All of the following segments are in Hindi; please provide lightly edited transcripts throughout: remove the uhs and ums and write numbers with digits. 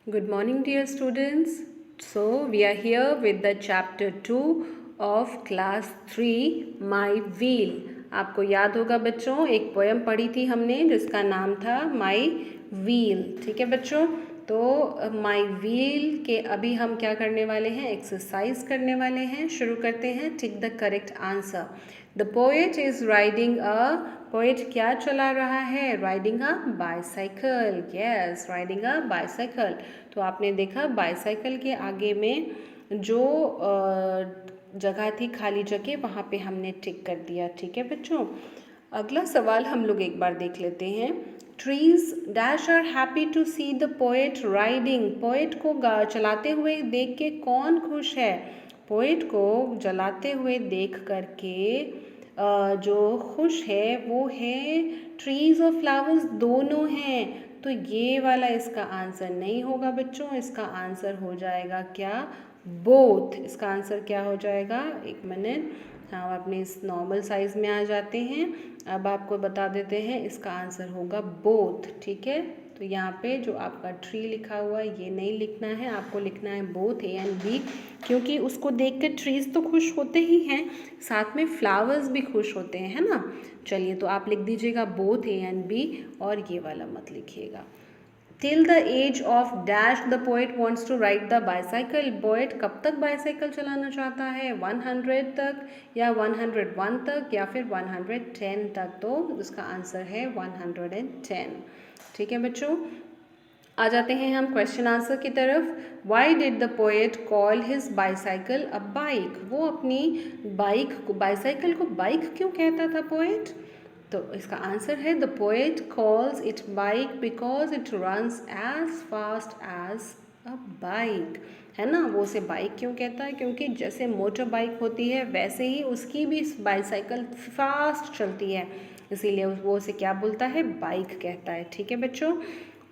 Good morning, dear students. So, we are here with the chapter 2 of class 3, My Wheel. आपको याद होगा बच्चों, एक पोएम पढ़ी थी हमने जिसका नाम था My Wheel. ठीक है बच्चों, तो My Wheel के अभी हम क्या करने वाले हैं, एक्सरसाइज करने वाले हैं. शुरू करते हैं. Tick the correct answer. The poet is riding a, poet क्या चला रहा है, riding a bicycle. Yes, riding a bicycle. तो आपने देखा बाईसाइकिल के आगे में जो जगह थी, खाली जगह, वहाँ पे हमने टिक कर दिया. ठीक है बच्चों, अगला सवाल हम लोग एक बार देख लेते हैं. Trees dash are happy to see the poet riding. Poet को चलाते हुए देख के कौन खुश है? पोएट को जलाते हुए देख करके जो खुश है वो है ट्रीज और फ्लावर्स, दोनों हैं. तो ये वाला इसका आंसर नहीं होगा बच्चों. इसका आंसर हो जाएगा क्या? बोथ. इसका आंसर क्या हो जाएगा? एक मिनट, हम अपने इस नॉर्मल साइज में आ जाते हैं. अब आपको बता देते हैं, इसका आंसर होगा बोथ. ठीक है, तो यहाँ पे जो आपका ट्री लिखा हुआ है ये नहीं लिखना है, आपको लिखना है बोथ, ए एंड बी. क्योंकि उसको देख कर ट्रीज तो खुश होते ही हैं, साथ में फ्लावर्स भी खुश होते हैं, है ना. चलिए, तो आप लिख दीजिएगा बोथ, ए एंड बी, और ये वाला मत लिखिएगा. Till the age of dash the poet wants to ride the bicycle. Poet कब तक बाईसाइकिल चलाना चाहता है? 100 तक, या 101 तक, या फिर 110 तक. तो इसका आंसर है 110. ठीक है बच्चों, आ जाते हैं हम क्वेश्चन आंसर की तरफ. Why did the poet call his bicycle a bike. वो अपनी बाइक को, बाईसाइकिल को बाइक क्यों कहता था पोएट? तो इसका आंसर है the poet calls it bike because it runs as fast as a bike. है ना, वो उसे बाइक क्यों कहता है? क्योंकि जैसे मोटर बाइक होती है वैसे ही उसकी भी बाईसाइकिल फास्ट चलती है, इसीलिए वो उसे क्या बोलता है? बाइक कहता है. ठीक है बच्चों,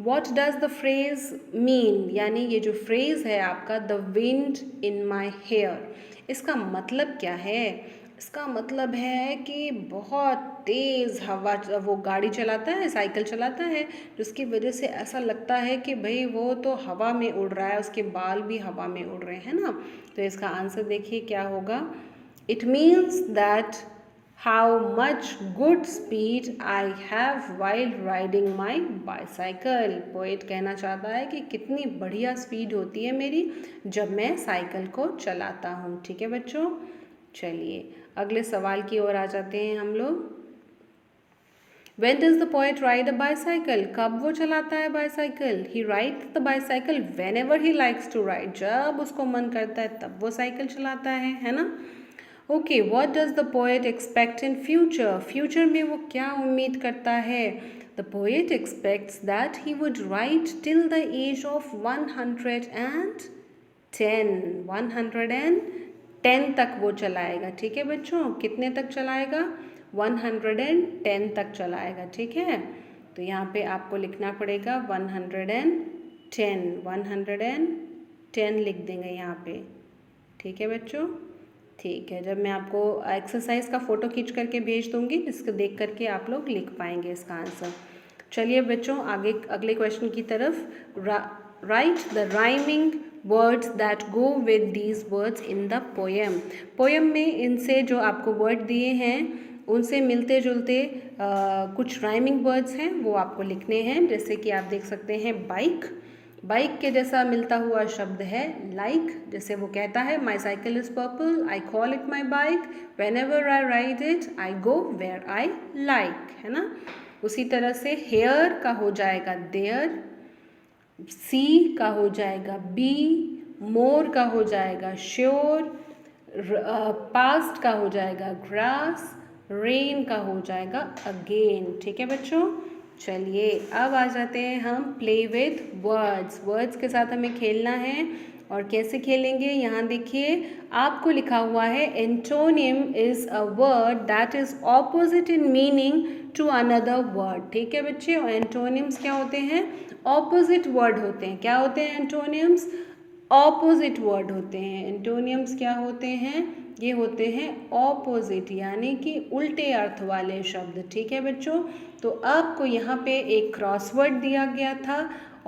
what does the phrase mean, यानी ये जो फ्रेज है आपका, the wind in my hair, इसका मतलब क्या है? इसका मतलब है कि बहुत तेज़ हवा, वो गाड़ी चलाता है, साइकिल चलाता है, जिसकी वजह से ऐसा लगता है कि भाई वो तो हवा में उड़ रहा है, उसके बाल भी हवा में उड़ रहे हैं ना. तो इसका आंसर देखिए क्या होगा. It means that how much good speed I have while riding my bicycle. Poet कहना चाहता है कि कितनी बढ़िया स्पीड होती है मेरी जब मैं साइकिल को चलाता हूँ. ठीक है बच्चों, चलिए अगले सवाल की ओर आ जाते हैं हम लोग. When does the poet ride a bicycle? कब वो चलाता है bicycle? He rides the bicycle whenever he likes to ride. जब उसको मन करता है तब वो साइकिल चलाता है ना. Okay, what does the poet expect in future? Future में वो क्या उम्मीद करता है? The poet expects that he would ride till the age of 110. 110 तक वो चलाएगा. ठीक है बच्चों, कितने तक चलाएगा? 110 तक चलाएगा. ठीक है, तो यहाँ पे आपको लिखना पड़ेगा 110. 110 लिख देंगे यहाँ पे. ठीक है बच्चों, ठीक है. जब मैं आपको एक्सरसाइज का फ़ोटो खींच करके भेज दूँगी, जिसको देख करके आप लोग लिख पाएंगे इसका आंसर. चलिए बच्चों, आगे अगले क्वेश्चन की तरफ. Right the rhyming words that go with these words in the poem. Poem में इनसे जो आपको वर्ड दिए हैं उनसे मिलते जुलते कुछ राइमिंग वर्ड्स हैं, वो आपको लिखने हैं. जैसे कि आप देख सकते हैं बाइक, बाइक के जैसा मिलता हुआ शब्द है लाइक. जैसे वो कहता है my cycle is purple, I call it my bike, whenever I ride it I go where I like. है ना, उसी तरह से हेयर का हो जाएगा देयर, सी का हो जाएगा बी, मोर का हो जाएगा श्योर, पास्ट का हो जाएगा ग्रास, रेन का हो जाएगा अगेन. ठीक है बच्चों, चलिए अब आ जाते हैं हम प्ले विथ वर्ड्स. वर्ड्स के साथ हमें खेलना है. और कैसे खेलेंगे, यहाँ देखिए आपको लिखा हुआ है antonym is a word that is opposite in meaning to another word. ठीक है बच्चे, और एंटोनियम्स क्या होते हैं? ऑपोजिट वर्ड होते हैं. क्या होते हैं एंटोनियम्स? ऑपोजिट वर्ड होते हैं. एंटोनियम्स क्या होते हैं? ये होते हैं ऑपोजिट, यानी कि उल्टे अर्थ वाले शब्द. ठीक है बच्चों, तो आपको यहाँ पे एक क्रॉसवर्ड दिया गया था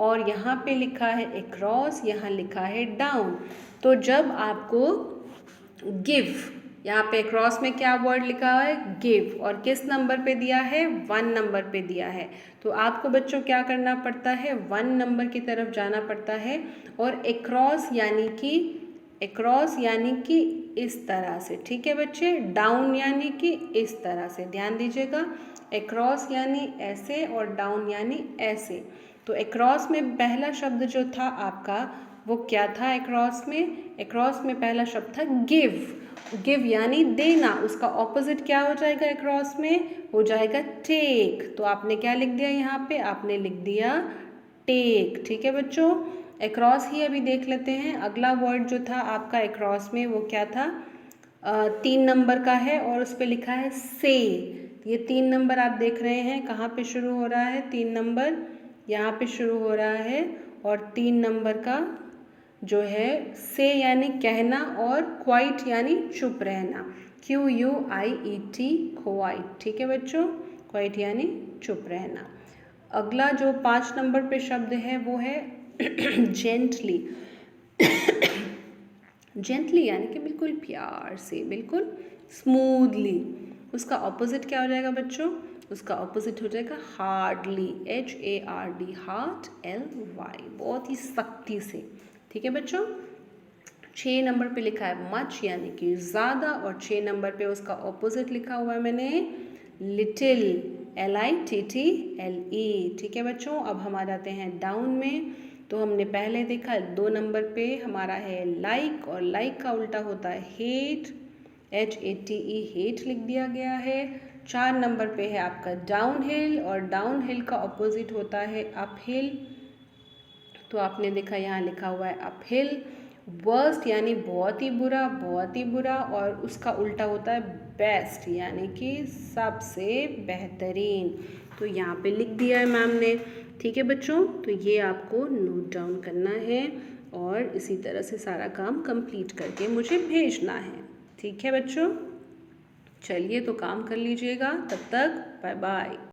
और यहाँ पे लिखा है अक्रॉस, यहाँ लिखा है डाउन। तो जब आपको गिव, यहाँ पे अक्रॉस में क्या वर्ड लिखा है, गिव, और किस नंबर पे दिया है, 1 नंबर पे दिया है, तो आपको बच्चों क्या करना पड़ता है, 1 नंबर की तरफ जाना पड़ता है। और अक्रॉस यानी कि इस तरह से, ठीक है बच्चे। डाउन यानी कि इस तरह से, ध्यान दीजिएगा। अक्रॉस यानी ऐसे और डाउन यानी ऐसे। तो अक्रॉस में पहला शब्द जो था आपका वो क्या था, अक्रॉस में पहला शब्द था गिव यानी देना। उसका ऑपोजिट क्या हो जाएगा, अक्रॉस में हो जाएगा टेक। तो आपने क्या लिख दिया यहाँ पे, आपने लिख दिया टेक, ठीक है बच्चों। अक्रॉस ही अभी देख लेते हैं। अगला वर्ड जो था आपका अक्रॉस में वो क्या था, 3 नंबर का है और उस पर लिखा है से। ये 3 नंबर आप देख रहे हैं कहाँ पे शुरू हो रहा है, 3 नंबर यहाँ पे शुरू हो रहा है। और 3 नंबर का जो है से यानी कहना और क्वाइट यानी चुप रहना, QUIET, क्वाइट, ठीक है बच्चों, क्वाइट यानी चुप रहना। अगला जो 5 नंबर पे शब्द है वो है जेंटली। जेंटली यानी कि बिल्कुल प्यार से, बिल्कुल स्मूथली। उसका ऑपोजिट क्या हो जाएगा बच्चों, उसका ऑपोजिट हो जाएगा हार्डली, HARD, हार्ट LY, बहुत ही सख्ती से, ठीक है बच्चों। 6 नंबर पे लिखा है मच यानी कि ज़्यादा, और 6 नंबर पे उसका ऑपोजिट लिखा हुआ है मैंने लिटिल, LITTLE, ठीक है बच्चों। अब हम आ जाते हैं डाउन में। तो हमने पहले देखा 2 नंबर पे हमारा है लाइक, और लाइक का उल्टा होता है हेट, HATE, हेट लिख दिया गया है। 4 नंबर पे है आपका डाउन हिल, और डाउन हिल का ऑपोजिट होता है अप हिल। तो आपने देखा यहाँ लिखा हुआ है अप हिल। वर्स्ट यानी बहुत ही बुरा, और उसका उल्टा होता है बेस्ट यानी कि सबसे बेहतरीन। तो यहाँ पे लिख दिया है मैम ने, ठीक है बच्चों। तो ये आपको नोट डाउन करना है और इसी तरह से सारा काम कंप्लीट करके मुझे भेजना है, ठीक है बच्चों। चलिए तो काम कर लीजिएगा, तब तक बाय बाय।